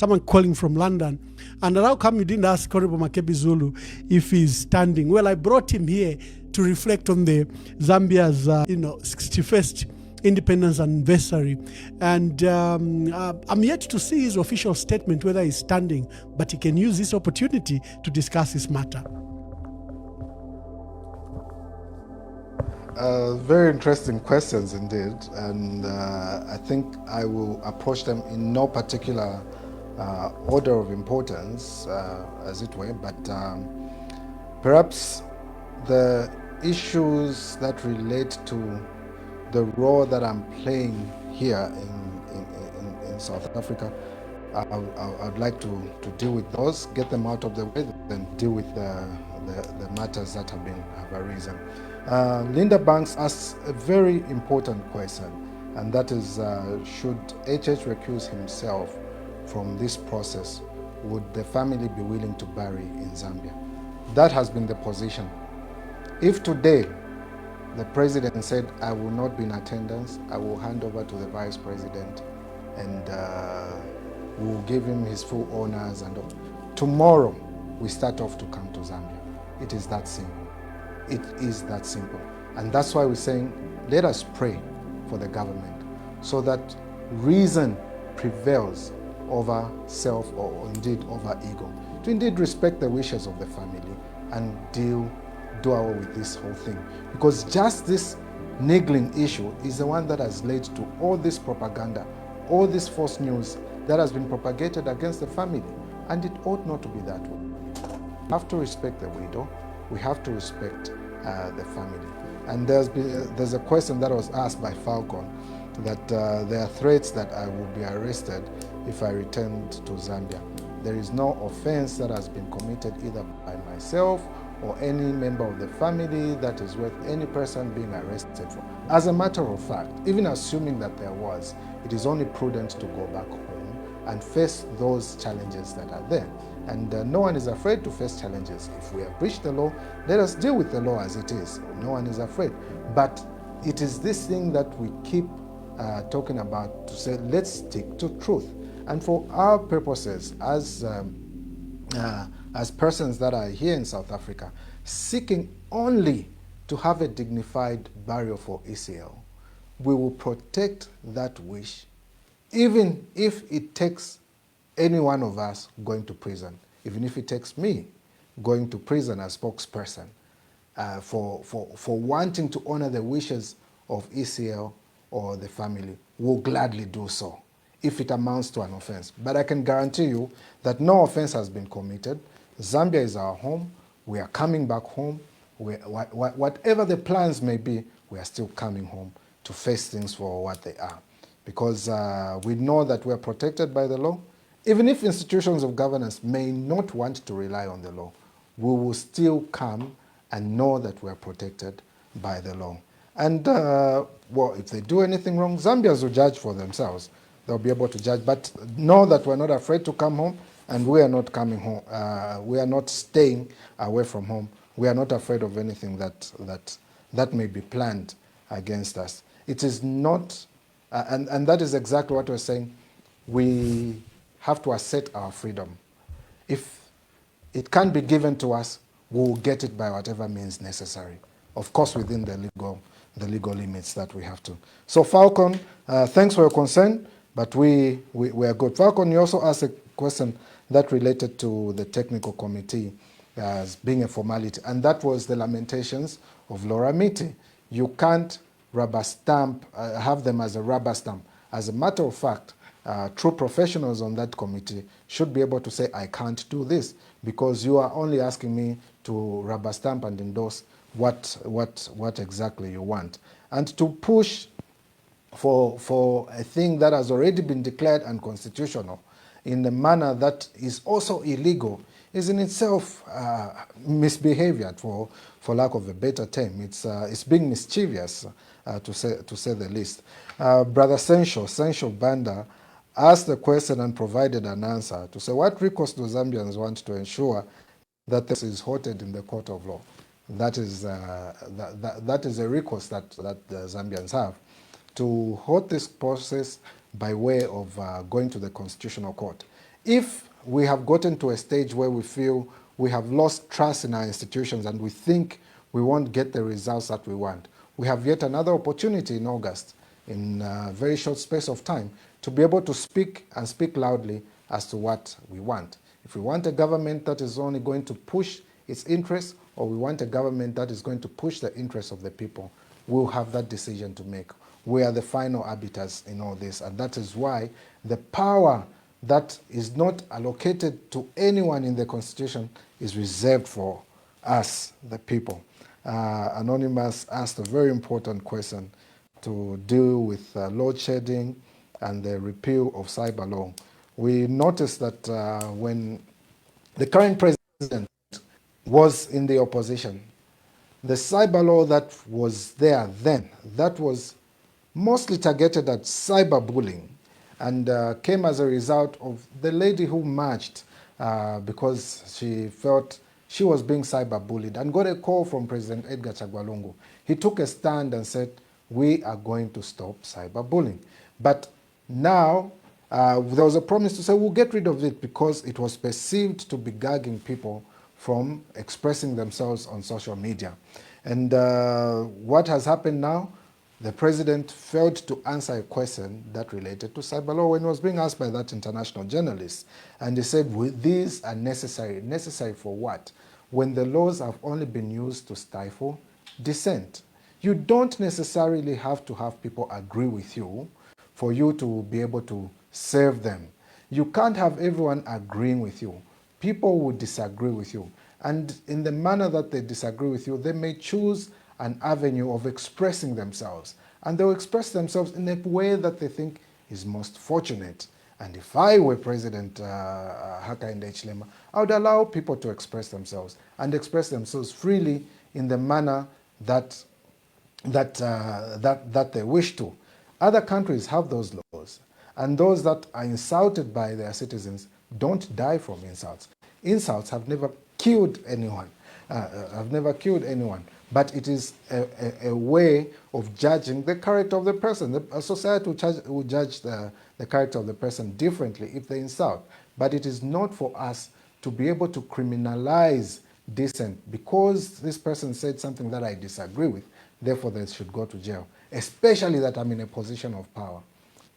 someone calling from London. And how come you didn't ask Honorable Makebi Zulu if he's standing? Well, I brought him here to reflect on the Zambia's 61st independence anniversary, and I'm yet to see his official statement whether he's standing, but he can use this opportunity to discuss this matter. Very interesting questions indeed, and I think I will approach them in no particular order of importance, as it were, but perhaps the issues that relate to the role that I'm playing here in South Africa, I'd like to deal with those, get them out of the way, then deal with the matters that have arisen. Linda Banks asks a very important question, and that is, should HH recuse himself from this process? Would the family be willing to bury in Zambia? That has been the position. If today the president said, I will not be in attendance, I will hand over to the vice president and we will give him his full honors and all. Tomorrow, we start off to come to Zambia. It is that simple. It is that simple. And that's why we're saying, let us pray for the government so that reason prevails over self or indeed over ego. To indeed respect the wishes of the family and do away with this whole thing. Because just this niggling issue is the one that has led to all this propaganda, all this false news that has been propagated against the family. And it ought not to be that way. We have to respect the widow. We have to respect the family. And there's a question that was asked by Falcon that there are threats that I will be arrested if I return to Zambia. There is no offense that has been committed either by myself or any member of the family that is worth any person being arrested for. As a matter of fact, even assuming that there was, it is only prudent to go back home and face those challenges that are there. And no one is afraid to face challenges. If we have breached the law, let us deal with the law as it is. No one is afraid. But it is this thing that we keep talking about to say, let's stick to truth. And for our purposes, as persons that are here in South Africa, seeking only to have a dignified burial for ECL, we will protect that wish, even if it takes any one of us going to prison, even if it takes me going to prison as spokesperson for wanting to honor the wishes of ECL or the family. We'll gladly do so if it amounts to an offense. But I can guarantee you that no offense has been committed. Zambia is our home. We are coming back home. Whatever the plans may be, we are still coming home to face things for what they are. Because we know that we are protected by the law. Even if institutions of governance may not want to rely on the law, we will still come and know that we are protected by the law. And well, if they do anything wrong, Zambians will judge for themselves. They'll be able to judge, but know that we're not afraid to come home, and we are not coming home. We are not staying away from home. We are not afraid of anything that may be planned against us. It is not, and that is exactly what we're saying. We have to assert our freedom. If it can't be given to us, we'll get it by whatever means necessary. Of course, within the legal limits that we have to. So Falcon, thanks for your concern, but we are good. Falcon, you also asked a question that related to the technical committee as being a formality, and that was the lamentations of Laura Miti. You can't rubber stamp, have them as a rubber stamp. As a matter of fact, true professionals on that committee should be able to say, I can't do this, because you are only asking me to rubber stamp and endorse what exactly you want. And to push for a thing that has already been declared unconstitutional in a manner that is also illegal is in itself misbehavior, for lack of a better term. It's being mischievous, to say the least. Brother Sensual Banda asked the question and provided an answer to say, what recourse do Zambians want to ensure that this is halted in the court of law? That is a recourse that the Zambians have to halt this process by way of going to the Constitutional Court. If we have gotten to a stage where we feel we have lost trust in our institutions and we think we won't get the results that we want, we have yet another opportunity in August, in a very short space of time, to be able to speak and speak loudly as to what we want. If we want a government that is only going to push its interests, or we want a government that is going to push the interests of the people, we'll have that decision to make. We are the final arbiters in all this, and that is why the power that is not allocated to anyone in the Constitution is reserved for us, the people. Anonymous asked a very important question to deal with load shedding and the repeal of cyber law. We noticed that when the current president was in the opposition, the cyber law that was there then, that was mostly targeted at cyberbullying, and came as a result of the lady who marched because she felt she was being cyberbullied and got a call from President Edgar Lungu. He took a stand and said, we are going to stop cyberbullying. But now there was a promise to say we'll get rid of it because it was perceived to be gagging people from expressing themselves on social media. And what has happened now? The president failed to answer a question that related to cyber law when he was being asked by that international journalist. And he said, well, these are necessary. Necessary for what? When the laws have only been used to stifle dissent. You don't necessarily have to have people agree with you for you to be able to serve them. You can't have everyone agreeing with you. People will disagree with you. And in the manner that they disagree with you, they may choose an avenue of expressing themselves. And they'll express themselves in a way that they think is most fortunate. And if I were President Hakainde Hichilema, I would allow people to express themselves and express themselves freely in the manner that they wish to. Other countries have those laws. And those that are insulted by their citizens don't die from insults. Insults have never killed anyone. But it is a way of judging the character of the person. A society will judge the character of the person differently if they insult. But it is not for us to be able to criminalize dissent because this person said something that I disagree with, therefore they should go to jail, especially that I'm in a position of power.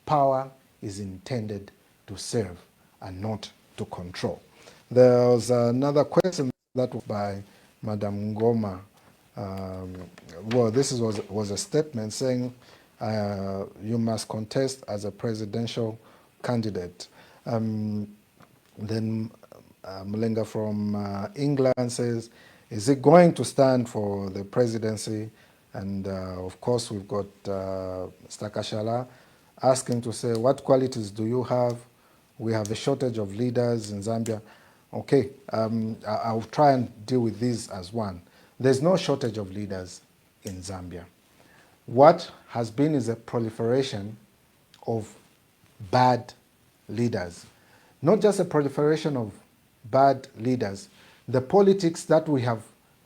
Power is intended to serve and not to control. There was another question that was by Madam Ngoma. Well, this was a statement saying you must contest as a presidential candidate. Then Mulenga from England says, is it going to stand for the presidency? And of course, we've got Stakashala asking to say, what qualities do you have? We have a shortage of leaders in Zambia. Okay, I'll try and deal with these as one. There's no shortage of leaders in Zambia. What has been is a proliferation of bad leaders. Not just a proliferation of bad leaders. The politics that we have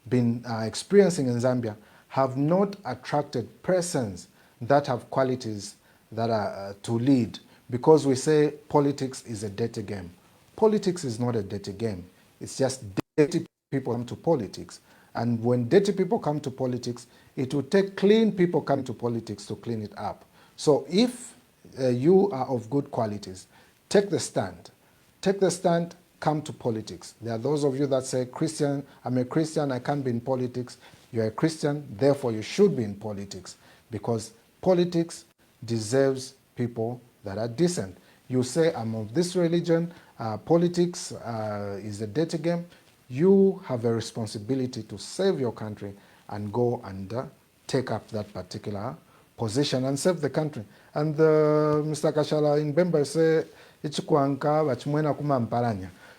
been experiencing in Zambia have not attracted persons that have qualities that are to lead, because we say politics is a dirty game. Politics is not a dirty game. It's just dirty people come to politics. And when dirty people come to politics, it will take clean people coming to politics to clean it up. So if you are of good qualities, take the stand. Take the stand, come to politics. There are those of you that say, Christian, I'm a Christian, I can't be in politics. You're a Christian, therefore you should be in politics, because politics deserves people that are decent. You say, I'm of this religion, politics is a dirty game. You have a responsibility to save your country and go and take up that particular position and save the country. And Mr. Kashala in Bemba say,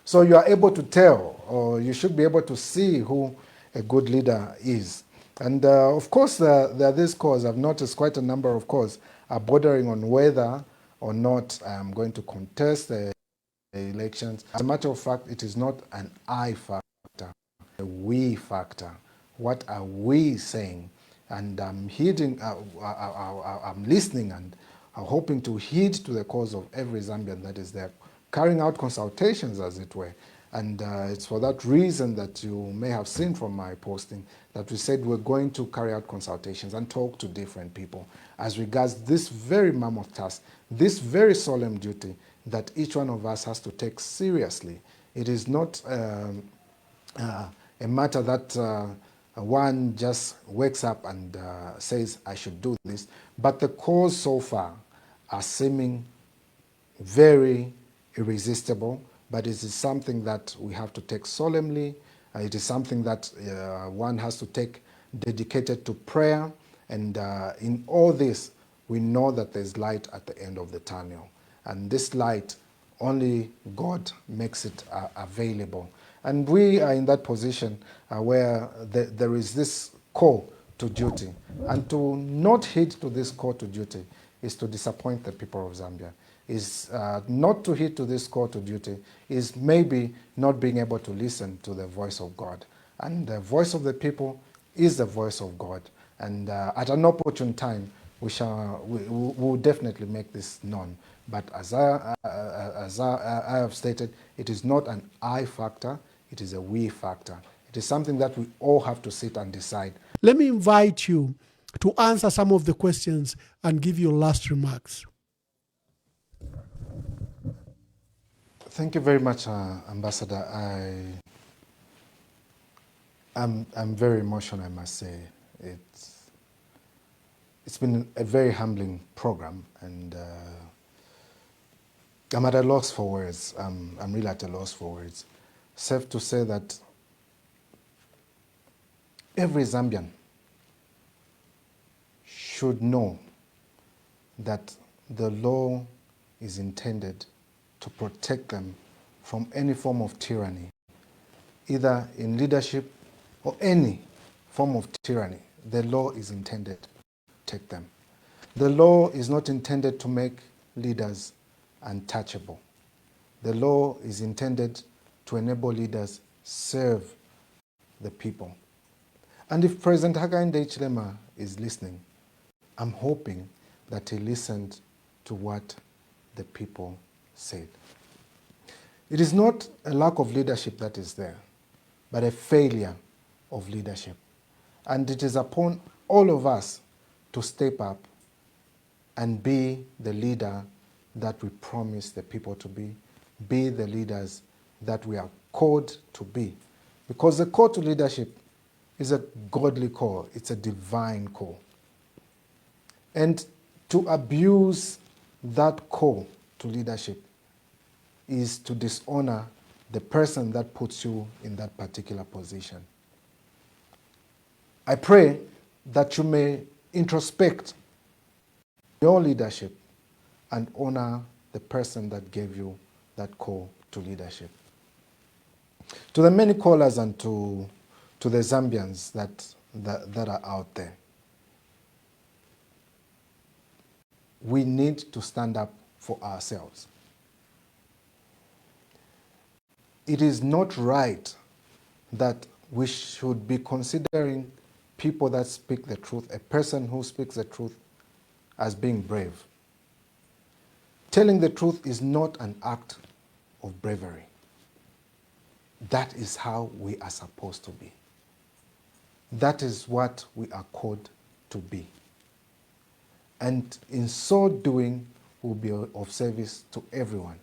so you are able to tell, or you should be able to see who a good leader is. And of course, there are these calls. I've noticed quite a number of calls are bordering on whether or not I am going to contest the elections. As a matter of fact, it is not an I factor, a we factor. What are we saying? And I'm heeding, I'm listening and I'm hoping to heed to the cause of every Zambian that is there carrying out consultations, as it were. And it's for that reason that you may have seen from my posting that we said we're going to carry out consultations and talk to different people as regards this very mammoth task, this very solemn duty that each one of us has to take seriously. It is not a matter that one just wakes up and says, I should do this, but the cause so far are seeming very irresistible, but it is something that we have to take solemnly. It is something that one has to take dedicated to prayer. And in all this, we know that there's light at the end of the tunnel. And this light, only God makes it available. And we are in that position where there is this call to duty. And to not heed to this call to duty is to disappoint the people of Zambia. Is not to heed to this call to duty, is maybe not being able to listen to the voice of God. And the voice of the people is the voice of God. And at an opportune time, we will definitely make this known. But as I have stated, it is not an I factor, it is a we factor. It is something that we all have to sit and decide. Let me invite you to answer some of the questions and give your last remarks. Thank you very much, Ambassador. I'm very emotional, I must say. It's been a very humbling program, and I'm at a loss for words. I'm really at a loss for words. Safe to say that every Zambian should know that the law is intended to protect them from any form of tyranny, either in leadership or any form of tyranny. The law is intended to protect them. The law is not intended to make leaders untouchable. The law is intended to enable leaders serve the people. And if President Hakainde Hichilema is listening, I'm hoping that he listened to what the people said. It is not a lack of leadership that is there, but a failure of leadership. And it is upon all of us to step up and be the leader that we promise the people to be the leaders that we are called to be. Because the call to leadership is a godly call, it's a divine call. And to abuse that call to leadership is to dishonor the person that puts you in that particular position. I pray that you may introspect your leadership and honor the person that gave you that call to leadership. To the many callers and to the Zambians that are out there, we need to stand up for ourselves. It is not right that we should be considering people that speak the truth, a person who speaks the truth, as being brave. Telling the truth is not an act of bravery. That is how we are supposed to be. That is what we are called to be. And in so doing, we'll be of service to everyone.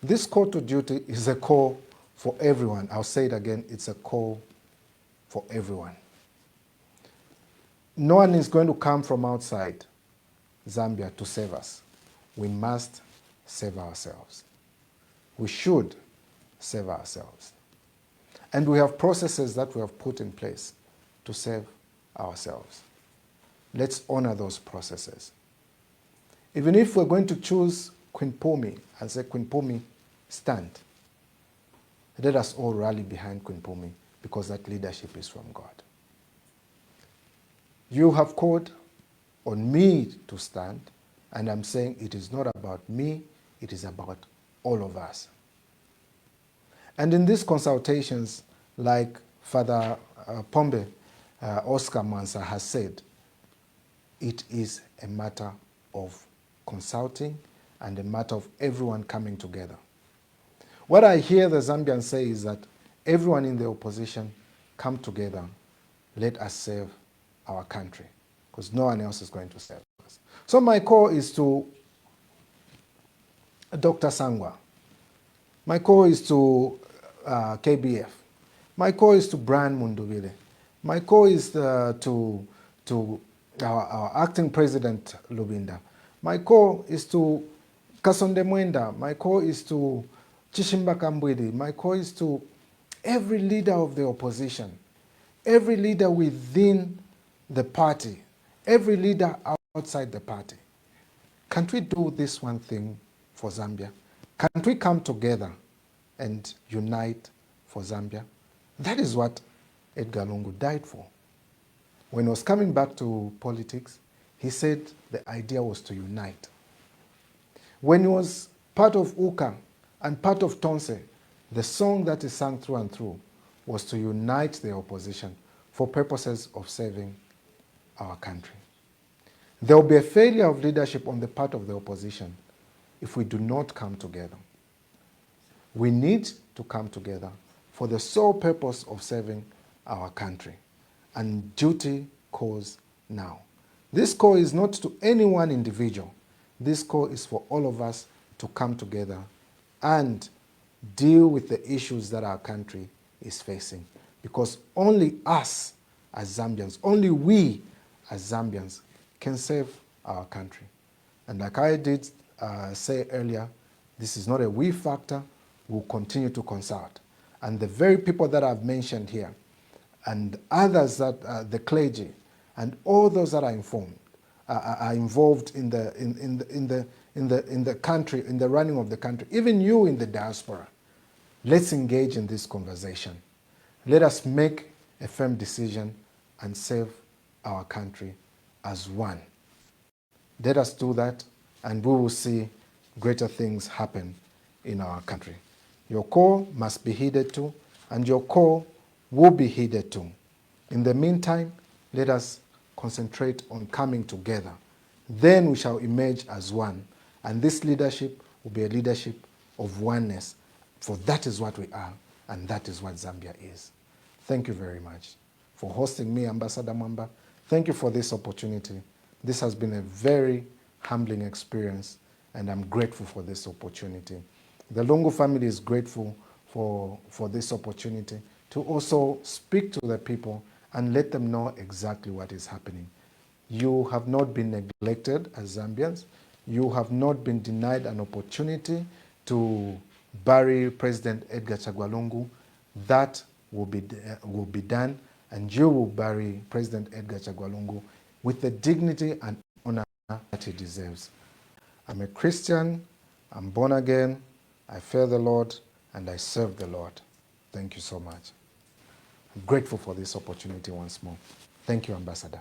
This call to duty is a call for everyone. I'll say it again, it's a call for everyone. No one is going to come from outside Zambia to save us. We must save ourselves. We should save ourselves. And we have processes that we have put in place to save ourselves. Let's honor those processes. Even if we're going to choose Queen Pumi and say, Queen Pumi, stand. Let us all rally behind Queen Pumi because that leadership is from God. You have called on me to stand, and I'm saying it is not about me, it is about all of us. And in these consultations, like Father Pombe Oscar Mansa has said, it is a matter of consulting and a matter of everyone coming together. What I hear the Zambians say is that everyone in the opposition come together, let us save our country, because no one else is going to save us. So my call is to Dr. Sangwa. My call is to KBF. My call is to Brian Mundubile. My call is to our acting president, Lubinda. My call is to Kasonde Mwenda. My call is to Chishimba Kambwidi. My call is to every leader of the opposition, every leader within the party, every leader outside the party. Can't we do this one thing for Zambia? Can't we come together and unite for Zambia? That is what Edgar Lungu died for. When he was coming back to politics, he said the idea was to unite. When he was part of UKA and part of Tonse, the song that he sang through and through was to unite the opposition for purposes of saving our country. There will be a failure of leadership on the part of the opposition if we do not come together. We need to come together for the sole purpose of saving our country. And duty calls now. This call is not to any one individual. This call is for all of us to come together and deal with the issues that our country is facing. Because only us as Zambians, only we as Zambians can save our country. And like I did say earlier, this is not a we factor. We'll continue to consult. And the very people that I've mentioned here, and others that the clergy, and all those that are informed, are involved in the country, in the running of the country, even you in the diaspora, let's engage in this conversation. Let us make a firm decision and save our country as one. Let us do that, and we will see greater things happen in our country. Your call must be heeded to, and your call will be heeded to. In the meantime, let us concentrate on coming together. Then we shall emerge as one, and this leadership will be a leadership of oneness, for that is what we are, and that is what Zambia is. Thank you very much for hosting me, Ambassador Mwamba. Thank you for this opportunity. This has been a very humbling experience, and I'm grateful for this opportunity. The Lungu family is grateful for this opportunity to also speak to the people and let them know exactly what is happening. You have not been neglected as Zambians. You have not been denied an opportunity to bury President Edgar Lungu. That will be done, and you will bury President Edgar Lungu with the dignity and honor that he deserves. I'm a Christian, I'm born again, I fear the Lord, and I serve the Lord. Thank you so much. I'm grateful for this opportunity once more. Thank you, Ambassador.